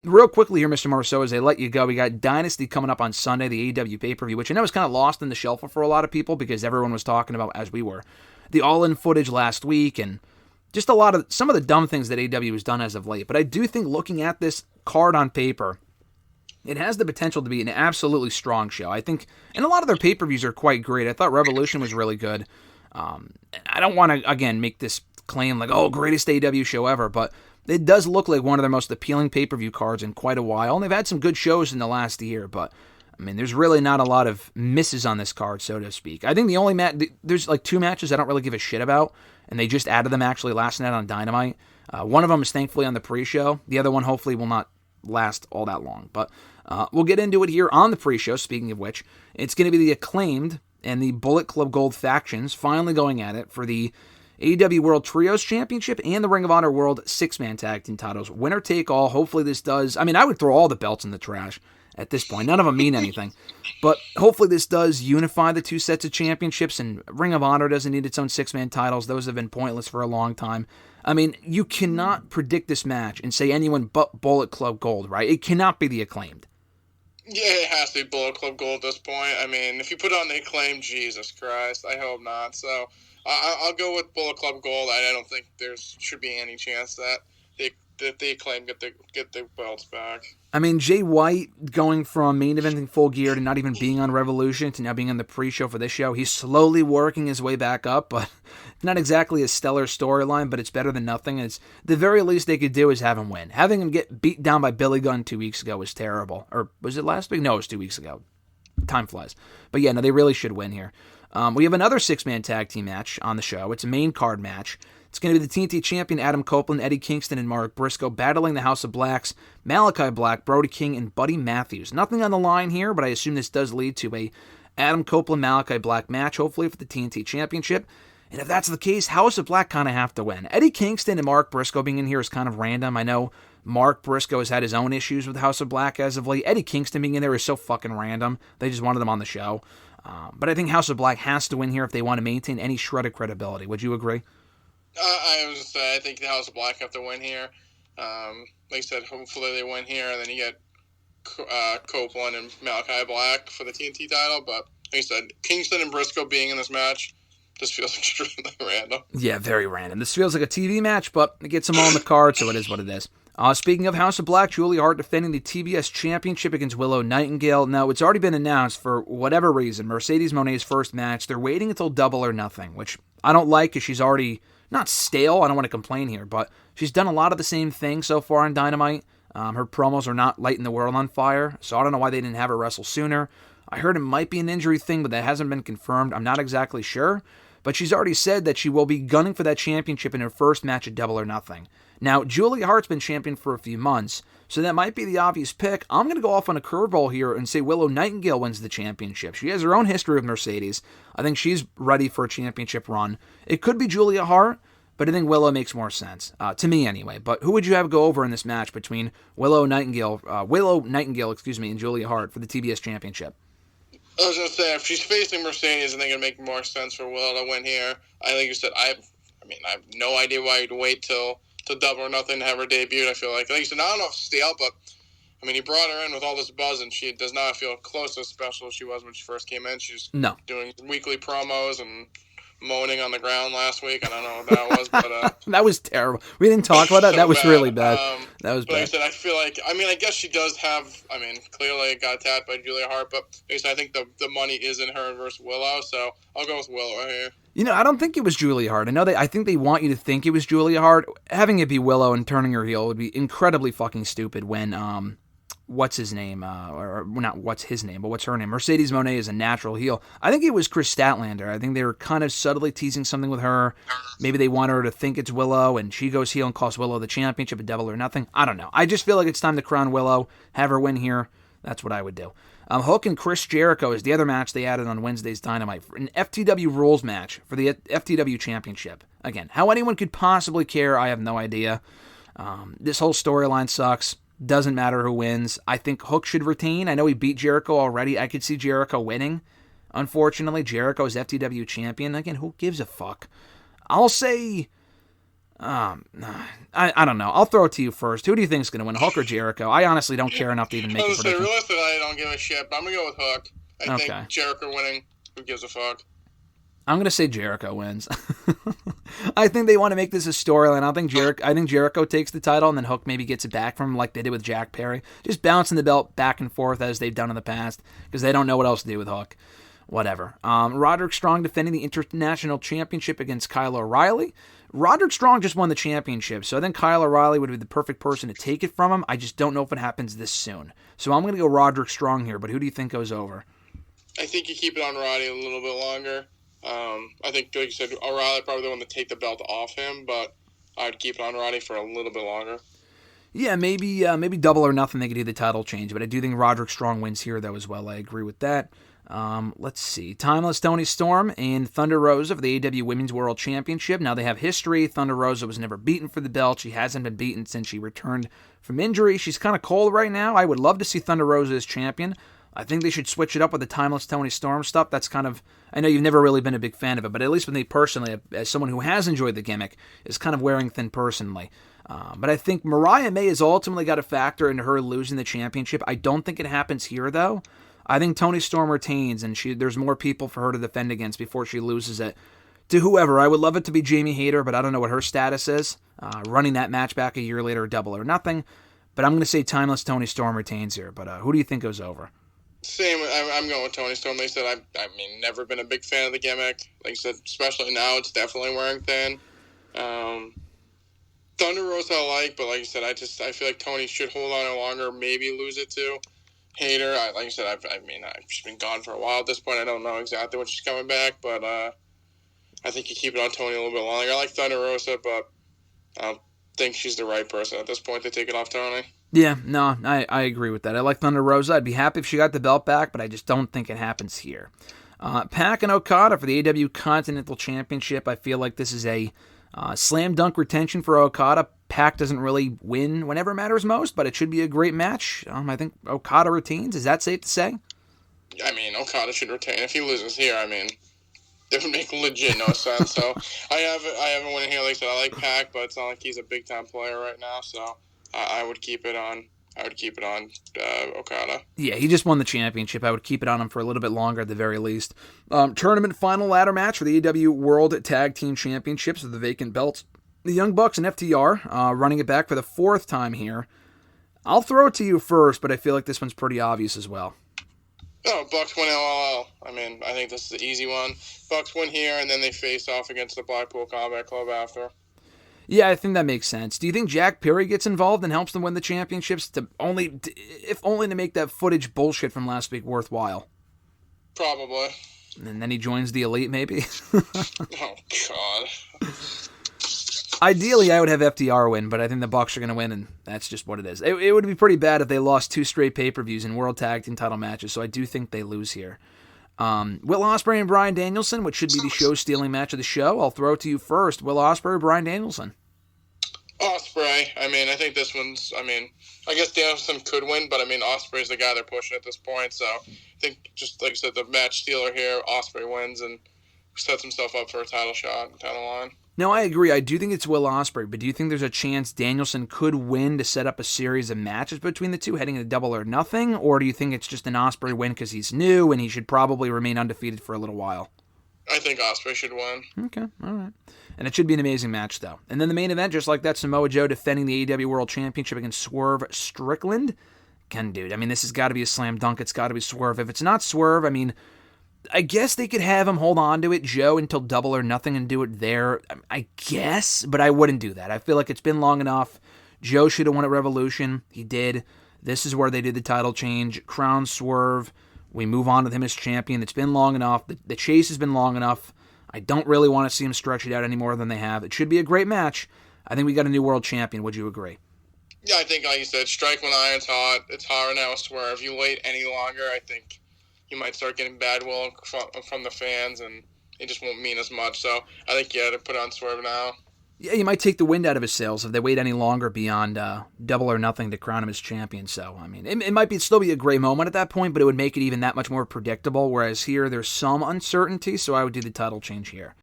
real quickly here, Mr. Marceau, as I let you go, we got Dynasty coming up on Sunday, the AEW pay-per-view, which I know was kind of lost in the shuffle for a lot of people because everyone was talking about, as we were, the All-In footage last week and just some of the dumb things that AEW has done as of late. But I do think looking at this card on paper, it has the potential to be an absolutely strong show. I think, and a lot of their pay-per-views are quite great. I thought Revolution was really good. I don't want to, again, make this claim like, oh, greatest AEW show ever, but it does look like one of their most appealing pay-per-view cards in quite a while, and they've had some good shows in the last year, but, I mean, there's really not a lot of misses on this card, so to speak. I think the only there's like 2 matches I don't really give a shit about, and they just added them actually last night on Dynamite. One of them is thankfully on the pre-show. The other one hopefully will not last all that long, but we'll get into it here on the pre-show, speaking of which. It's going to be the Acclaimed and the Bullet Club Gold factions finally going at it for the AEW World Trios Championship and the Ring of Honor World 6-Man Tag Team titles. Winner take all. Hopefully this does. I mean, I would throw all the belts in the trash at this point. None of them mean anything. But hopefully this does unify the 2 sets of championships, and Ring of Honor doesn't need its own 6-man titles. Those have been pointless for a long time. I mean, you cannot predict this match and say anyone but Bullet Club Gold, right? It cannot be the Acclaimed. Yeah, it has to be Bullet Club Gold at this point. I mean, if you put on the Acclaimed, Jesus Christ, I hope not. So I'll go with Bullet Club Gold. I don't think there should be any chance that the Acclaim get the belts back. I mean, Jay White going from main eventing Full Gear to not even being on Revolution to now being on the pre-show for this show, he's slowly working his way back up, but not exactly a stellar storyline, but it's better than nothing. And it's the very least they could do is have him win. Having him get beat down by Billy Gunn 2 weeks ago was terrible. Or was it last week? No, it was 2 weeks ago. Time flies. But yeah, no, they really should win here. We have another 6-man tag team match on the show. It's a main card match. It's going to be the TNT champion Adam Copeland, Eddie Kingston, and Mark Briscoe battling the House of Blacks, Malachi Black, Brody King, and Buddy Matthews. Nothing on the line here, but I assume this does lead to a Adam Copeland, Malachi Black match, hopefully for the TNT championship. And if that's the case, House of Black kind of have to win. Eddie Kingston and Mark Briscoe being in here is kind of random. I know Mark Briscoe has had his own issues with House of Black as of late. Eddie Kingston being in there is so fucking random. They just wanted him on the show. But I think House of Black has to win here if they want to maintain any shred of credibility. Would you agree? I was going to say, I think the House of Black have to win here. Like I said, hopefully they win here, and then you get Copeland and Malachi Black for the TNT title. But like I said, Kingston and Briscoe being in this match just feels extremely random. Yeah, very random. This feels like a TV match, but it gets them all on the card, so it is what it is. Speaking of House of Black, Julia Hart defending the TBS Championship against Willow Nightingale. Now, it's already been announced for whatever reason, Mercedes Moné's first match. They're waiting until Double or Nothing, which I don't like because she's already, not stale, I don't want to complain here, but she's done a lot of the same thing so far on Dynamite. Her promos are not lighting the world on fire, so I don't know why they didn't have her wrestle sooner. I heard it might be an injury thing, but that hasn't been confirmed. I'm not exactly sure, but she's already said that she will be gunning for that championship in her first match at Double or Nothing. Now, Julia Hart's been champion for a few months, so that might be the obvious pick. I'm going to go off on a curveball here and say Willow Nightingale wins the championship. She has her own history with Mercedes. I think she's ready for a championship run. It could be Julia Hart, but I think Willow makes more sense, to me anyway. But who would you have go over in this match between Willow Nightingale, and Julia Hart for the TBS championship? I was going to say, if she's facing Mercedes, I think it'd make more sense for Willow to win here. I think you said, I have no idea why you'd wait till Double or Nothing to have her debut. I feel like you said, I don't know if stale, but I mean, he brought her in with all this buzz, and she does not feel close to as special as she was when she first came in. She's doing weekly promos and moaning on the ground last week. I don't know what that was, but that was terrible. We didn't talk about that. That was bad. Really bad. That was bad. Like I said, I feel like, I guess she does have, clearly got tapped by Julia Hart, but like I said, I think the money is in her versus Willow, so I'll go with Willow here. I don't think it was Julia Hart. I think they want you to think it was Julia Hart. Having it be Willow and turning her heel would be incredibly fucking stupid when, what's his name? Or not what's his name, but what's her name? Mercedes Moné is a natural heel. I think it was Chris Statlander. I think they were kind of subtly teasing something with her. Maybe they want her to think it's Willow, and she goes heel and costs Willow the championship at Double or Nothing. I don't know. I just feel like it's time to crown Willow, have her win here. That's what I would do. Hook and Chris Jericho is the other match they added on Wednesday's Dynamite. An FTW rules match for the FTW Championship. Again, how anyone could possibly care, I have no idea. This whole storyline sucks. Doesn't matter who wins. I think Hook should retain. I know he beat Jericho already. I could see Jericho winning. Unfortunately, Jericho is FTW champion. Again, who gives a fuck? I'll say I don't know. I'll throw it to you first. Who do you think is going to win, Hook or Jericho? I honestly don't care enough to even make a prediction. Realistically, I don't give a shit, but I'm going to go with Hook. I think Jericho winning. Who gives a fuck? I'm going to say Jericho wins. I think they want to make this a storyline. I think Jericho takes the title and then Hook maybe gets it back from him like they did with Jack Perry. Just bouncing the belt back and forth as they've done in the past because they don't know what else to do with Hook. Whatever. Roderick Strong defending the International Championship against Kyle O'Reilly. Roderick Strong just won the championship, so I think Kyle O'Reilly would be the perfect person to take it from him. I just don't know if it happens this soon. So I'm going to go Roderick Strong here, but who do you think goes over? I think you keep it on Roddy a little bit longer. I think, like you said, O'Reilly probably the one to take the belt off him, but I'd keep it on Roddy for a little bit longer. Yeah, maybe double or nothing they could do the title change, but I do think Roderick Strong wins here, though, as well. I agree with that. Let's see. Timeless Toni Storm and Thunder Rosa for the AEW Women's World Championship. Now they have history. Thunder Rosa was never beaten for the belt. She hasn't been beaten since she returned from injury. She's kind of cold right now. I would love to see Thunder Rosa as champion. I think they should switch it up with the Timeless Toni Storm stuff. That's kind of, I know you've never really been a big fan of it, but at least with me personally, as someone who has enjoyed the gimmick, is kind of wearing thin personally. But I think Mariah May has ultimately got a factor into her losing the championship. I don't think it happens here, though. I think Toni Storm retains, and there's more people for her to defend against before she loses it to whoever. I would love it to be Jamie Hayter, but I don't know what her status is. Running that match back a year later, double or nothing. But I'm going to say Timeless Toni Storm retains here. But who do you think goes over? Same. I'm going with Toni Storm. Like I said, I mean, never been a big fan of the gimmick. Like I said, especially now, it's definitely wearing thin. Thunder Rosa I like, but like I said, I feel like Toni should hold on longer, maybe lose it to Hayter. Like I said, she's been gone for a while at this point. I don't know exactly when she's coming back, but I think you keep it on Toni a little bit longer. I like Thunder Rosa, but I don't think she's the right person at this point to take it off Toni. Yeah, no, I agree with that. I like Thunder Rosa. I'd be happy if she got the belt back, but I just don't think it happens here. Pac and Okada for the AEW Continental Championship. I feel like this is a slam dunk retention for Okada. Pac doesn't really win whenever it matters most, but it should be a great match. I think Okada retains. Is that safe to say? I mean, Okada should retain. If he loses here, I mean, it would make legit no sense. So I have a winner here. Like I said, I like Pac, but it's not like he's a big time player right now. So I would keep it on. Okada. Yeah, he just won the championship. I would keep it on him for a little bit longer at the very least. Tournament final ladder match for the AEW World Tag Team Championships with the vacant belts. The Young Bucks and FTR running it back for the fourth time here. I'll throw it to you first, but I feel like this one's pretty obvious as well. Oh, Bucks win LOL. I mean, I think this is the easy one. Bucks win here, and then they face off against the Blackpool Combat Club after. Yeah, I think that makes sense. Do you think Jack Perry gets involved and helps them win the championships, if only to make that footage bullshit from last week worthwhile? Probably. And then he joins the Elite, maybe? Oh, God. Ideally, I would have FTR win, but I think the Bucks are going to win, and that's just what it is. It would be pretty bad if they lost 2 straight pay-per-views in World Tag Team title matches, so I do think they lose here. Will Ospreay and Bryan Danielson, which should be the show-stealing match of the show. I'll throw it to you first. Will Ospreay, Bryan Danielson? Ospreay. I mean, I think this one's, I guess Danielson could win, but Ospreay's the guy they're pushing at this point, so I think, just like I said, the match stealer here, Ospreay wins and sets himself up for a title shot, title line. No, I agree. I do think it's Will Ospreay, but do you think there's a chance Danielson could win to set up a series of matches between the two heading into Double or Nothing, or do you think it's just an Ospreay win because he's new and he should probably remain undefeated for a little while? I think Ospreay should win. Okay, all right. And it should be an amazing match, though. And then the main event, just like that, Samoa Joe defending the AEW World Championship against Swerve Strickland. Dude, this has got to be a slam dunk. It's got to be Swerve. If it's not Swerve, I guess they could have him hold on to it, Joe, until Double or Nothing and do it there. I guess, but I wouldn't do that. I feel like it's been long enough. Joe should have won at Revolution. He did. This is where they did the title change. Crown Swerve. We move on with him as champion. It's been long enough. The chase has been long enough. I don't really want to see him stretch it out any more than they have. It should be a great match. I think we got a new world champion. Would you agree? Yeah, I think, like you said, strike when iron's hot. It's hotter now with Swerve. If you wait any longer, I think you might start getting bad will from the fans, and it just won't mean as much. So I think, to put on Swerve now. Yeah, you might take the wind out of his sails if they wait any longer beyond Double or Nothing to crown him as champion. So, it might still be a great moment at that point, but it would make it even that much more predictable, whereas here there's some uncertainty, so I would do the title change here.